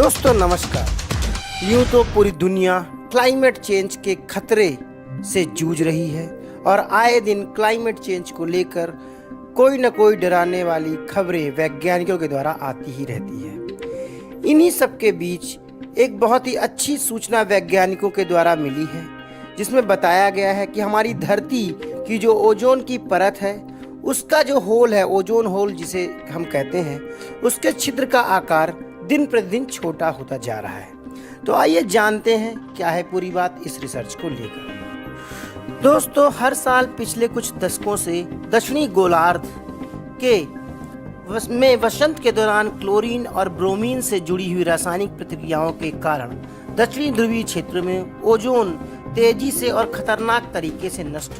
दोस्तों नमस्कार। यूं तो पूरी दुनिया क्लाइमेट चेंज के खतरे से जूझ रही है और आए दिन क्लाइमेट चेंज को लेकर कोई न कोई डराने वाली खबरें वैज्ञानिकों के द्वारा आती ही रहती है। इन्हीं सब के बीच एक बहुत ही अच्छी सूचना वैज्ञानिकों के द्वारा मिली है, जिसमें बताया गया है कि हमारी धरती की जो ओजोन की परत है, उसका जो होल है, ओजोन होल जिसे हम कहते हैं, उसके छिद्र का आकार दिन प्रतिदिन छोटा होता जा रहा है। तो आइए जानते हैं क्या है पूरी बात इस रिसर्च को लेकर। दोस्तों, हर साल पिछले कुछ दशकों से दक्षिणी गोलार्ध में वसंत के दौरान क्लोरीन और ब्रोमीन से जुड़ी हुई रासायनिक प्रतिक्रियाओं के कारण दक्षिणी ध्रुवीय क्षेत्र में ओजोन तेजी से और खतरनाक तरीके से नष्ट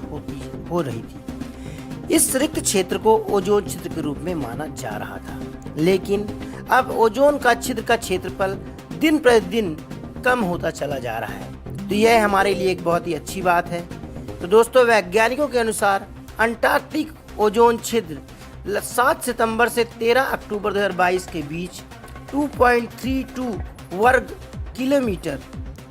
हो रही थी। इस रिक्त क्षेत्र को ओजोन छिद्र के रूप में माना जा रहा था, लेकिन अब ओजोन का छिद्र का क्षेत्रफल दिन प्रतिदिन कम होता चला जा रहा है। तो यह हमारे लिए एक बहुत ही अच्छी बात है। तो दोस्तों, वैज्ञानिकों के अनुसार अंटार्कटिक ओजोन छिद्र 7 सितंबर से 13 अक्टूबर 2022 के बीच 2.32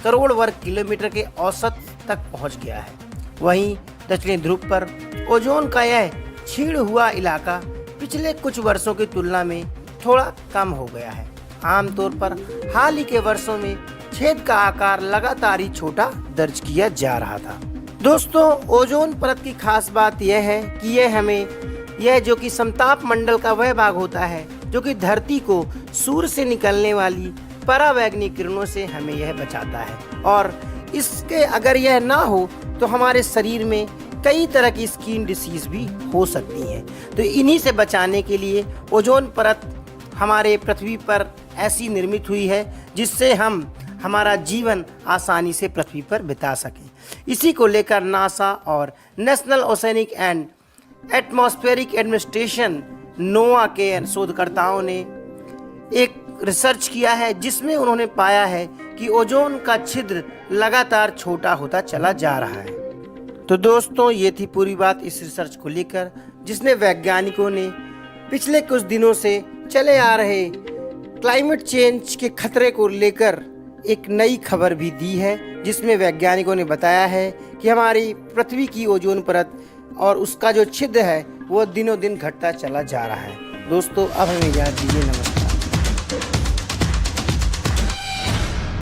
करोड़ वर्ग किलोमीटर के औसत तक पहुंच गया है। वहीं दक्षिणी ध्रुव पर ओजोन का यह क्षीण हुआ इलाका पिछले कुछ वर्षों की तुलना में थोड़ा कम हो गया है। आमतौर पर हाल ही के वर्षों में छेद का आकार लगातार ही छोटा दर्ज किया जा रहा था। दोस्तों, ओजोन परत की खास बात यह है कि यह जो कि समताप मंडल का वह भाग होता है जो कि धरती को सूर्य से निकलने वाली परावैंगनी किरणों से हमें यह बचाता है, और इसके अगर यह ना हो तो हमारे शरीर में कई तरह की स्किन डिसीज भी हो सकती हैं। तो इन्हीं से बचाने के लिए ओजोन परत हमारे पृथ्वी पर ऐसी निर्मित हुई है जिससे हम हमारा जीवन आसानी से पृथ्वी पर बिता सकें। इसी को लेकर नासा और national oceanic and atmospheric administration नोआ के शोधकर्ताओं ने एक रिसर्च किया है, जिसमें उन्होंने पाया है कि ओजोन का छिद्र लगातार छोटा होता चला जा रहा है। तो दोस्तों, ये थी पूरी बात इस रिसर्च को लेकर, जिसने वैज्ञानिकों ने पिछले कुछ दिनों से चले आ रहे क्लाइमेट चेंज के खतरे को लेकर एक नई खबर भी दी है, जिसमें वैज्ञानिकों ने बताया है कि हमारी पृथ्वी की ओजोन परत और उसका जो छिद्र है वो दिनों दिन घटता चला जा रहा है। दोस्तों, अब हमें इजाज़त दीजिए। नमस्कार।